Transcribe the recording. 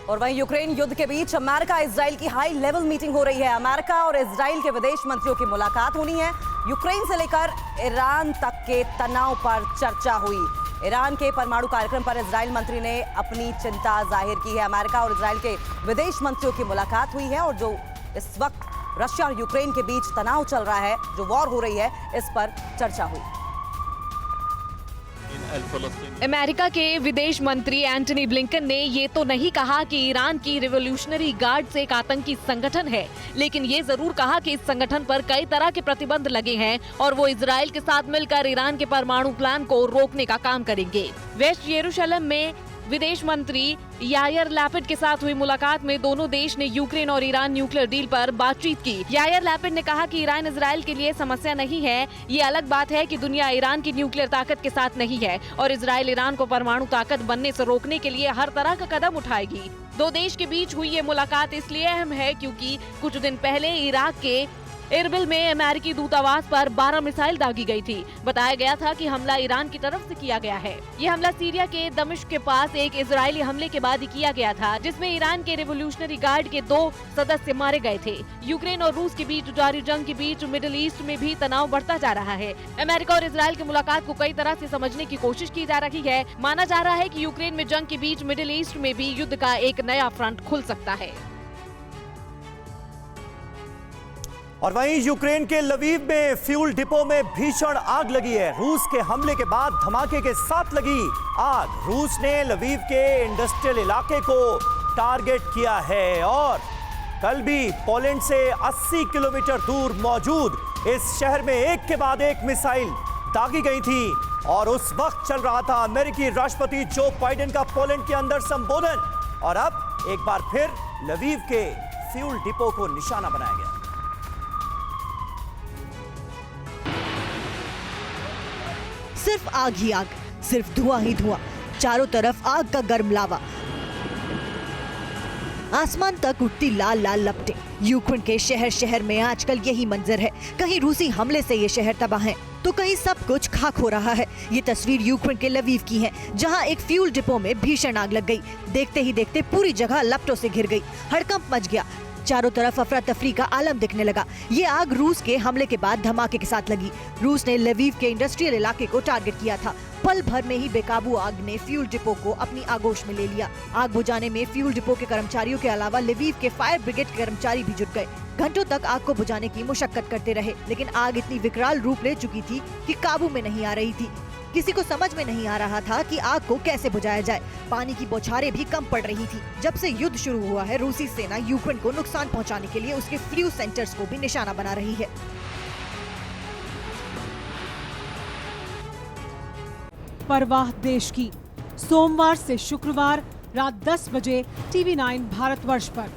और वहीं यूक्रेन युद्ध के बीच अमेरिका इजराइल की हाई लेवल मीटिंग हो रही है। अमेरिका और इजराइल के विदेश मंत्रियों की मुलाकात होनी है। यूक्रेन से लेकर ईरान तक के तनाव पर चर्चा हुई। ईरान के परमाणु कार्यक्रम पर इजराइल मंत्री ने अपनी चिंता जाहिर की है। अमेरिका और इजराइल के विदेश मंत्रियों की मुलाकात हुई है और जो इस वक्त रशिया और यूक्रेन के बीच तनाव चल रहा है, जो वॉर हो रही है, इस पर चर्चा हुई। अमेरिका के विदेश मंत्री एंटनी ब्लिंकन ने ये तो नहीं कहा कि ईरान की रिवॉल्यूशनरी गार्ड्स एक आतंकी संगठन है, लेकिन ये जरूर कहा कि इस संगठन पर कई तरह के प्रतिबंध लगे हैं और वो इजराइल के साथ मिलकर ईरान के परमाणु प्लान को रोकने का काम करेंगे। वेस्ट यरूशलेम में विदेश मंत्री यायर लैपिड के साथ हुई मुलाकात में दोनों देश ने यूक्रेन और ईरान न्यूक्लियर डील पर बातचीत की। यायर लैपिड ने कहा कि ईरान इजराइल के लिए समस्या नहीं है। ये अलग बात है कि दुनिया ईरान की न्यूक्लियर ताकत के साथ नहीं है और इजराइल ईरान को परमाणु ताकत बनने से रोकने के लिए हर तरह का कदम उठाएगी। दो देश के बीच हुई ये मुलाकात इसलिए अहम है क्योंकि कुछ दिन पहले इराक के इरबिल में अमेरिकी दूतावास पर 12 मिसाइल दागी गई थी। बताया गया था कि हमला ईरान की तरफ से किया गया है। ये हमला सीरिया के दमिश्क के पास एक इजरायली हमले के बाद ही किया गया था, जिसमें ईरान के रिवॉल्यूशनरी गार्ड के 2 सदस्य मारे गए थे। यूक्रेन और रूस के बीच जारी जंग के बीच मिडिल ईस्ट में भी तनाव बढ़ता जा रहा है। अमेरिका और इजराइल की मुलाकात को कई तरह से समझने की कोशिश की जा रही है। माना जा रहा है कि यूक्रेन में जंग के बीच मिडिल ईस्ट में भी युद्ध का एक नया फ्रंट खुल सकता है। और वहीं यूक्रेन के लवीव में फ्यूल डिपो में भीषण आग लगी है। रूस के हमले के बाद धमाके के साथ लगी आग। रूस ने लवीव के इंडस्ट्रियल इलाके को टारगेट किया है और कल भी पोलैंड से 80 किलोमीटर दूर मौजूद इस शहर में एक के बाद एक मिसाइल दागी गई थी। और उस वक्त चल रहा था अमेरिकी राष्ट्रपति जो बाइडेन का पोलैंड के अंदर संबोधन, और अब एक बार फिर लवीव के फ्यूल डिपो को निशाना बनाया गया। सिर्फ आग ही आग, सिर्फ धुआं ही धुआं, चारों तरफ आग का गर्म लावा, आसमान तक उठती लाल लाल लपटें। यूक्रेन के शहर शहर में आजकल यही मंजर है। कहीं रूसी हमले से ये शहर तबाह है तो कहीं सब कुछ खाक हो रहा है। ये तस्वीर यूक्रेन के लवीव की है, जहां एक फ्यूल डिपो में भीषण आग लग गई। देखते ही देखते पूरी जगह लपटों से घिर गई। हड़कंप मच गया। चारों तरफ अफरा तफरी का आलम दिखने लगा। ये आग रूस के हमले के बाद धमाके के साथ लगी। रूस ने लवीव के इंडस्ट्रियल इलाके को टारगेट किया था। पल भर में ही बेकाबू आग ने फ्यूल डिपो को अपनी आगोश में ले लिया। आग बुझाने में फ्यूल डिपो के कर्मचारियों के अलावा लवीव के फायर ब्रिगेड के कर्मचारी भी जुट गए। घंटों तक आग को बुझाने की मुशक्कत करते रहे, लेकिन आग इतनी विकराल रूप ले चुकी थी कि काबू में नहीं आ रही थी। किसी को समझ में नहीं आ रहा था कि आग को कैसे बुझाया जाए। पानी की बौछारें भी कम पड़ रही थी। जब से युद्ध शुरू हुआ है, रूसी सेना यूक्रेन को नुकसान पहुंचाने के लिए उसके फ्यूल सेंटर्स को भी निशाना बना रही है। परवाह देश की, सोमवार से शुक्रवार रात 10 बजे TV9 भारतवर्ष पर।